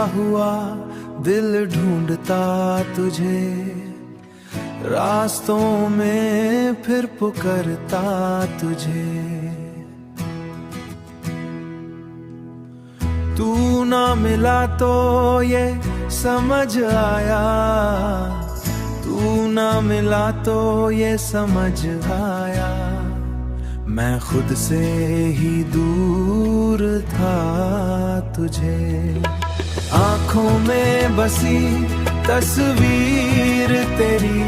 हुआ दिल ढूंढता तुझे, रास्तों में फिर पुकारता तुझे। तू ना मिला तो ये समझ आया, तू ना मिला तो ये समझ आया, मैं खुद से ही दूर था तुझे। आँखों में बसी तस्वीर तेरी,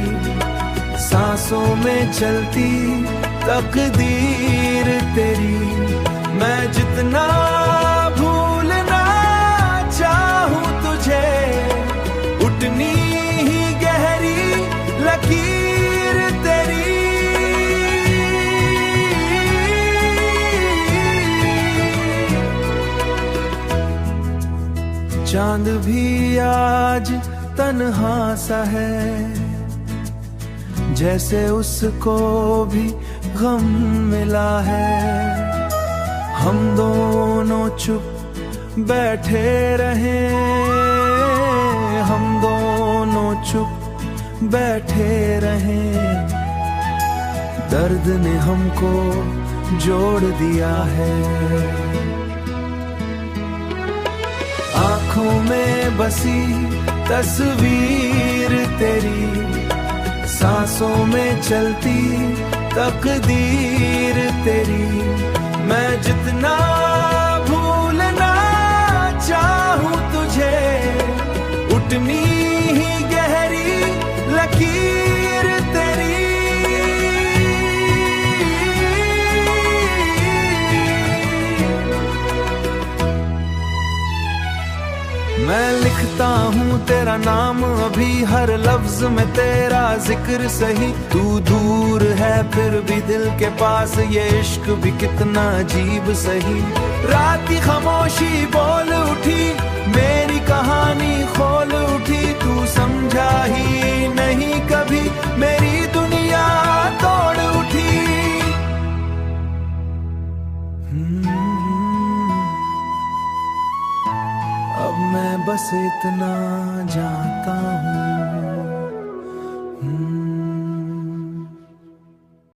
सांसों में चलती तकदीर तेरी, मैं जितना भूलना चाहूं तुझे, उतनी ही गहरी लकीर तेरी। चांद भी आज तन्हा सा है, जैसे उसको भी गम मिला है। हम दोनों चुप बैठे रहे, हम दोनों चुप बैठे रहे, दर्द ने हमको जोड़ दिया है। आँखों में बसी तस्वीर तेरी, सांसों में चलती तकदीर तेरी, मैं जितना भूलना चाहूं तुझे, उतनी ही गहरी लकीर तेरी। मैं लिखता हूँ तेरा नाम अभी, हर लफ्ज में तेरा जिक्र सही। तू दूर है फिर भी दिल के पास, ये इश्क भी कितना अजीब सही। रात की खामोशी बोल उठी, मेरी कहानी खोल उठी, तू समझा ही नहीं कभी, मेरी दुनिया तोड़ उठी। अब मैं बस इतना जानता हूँ,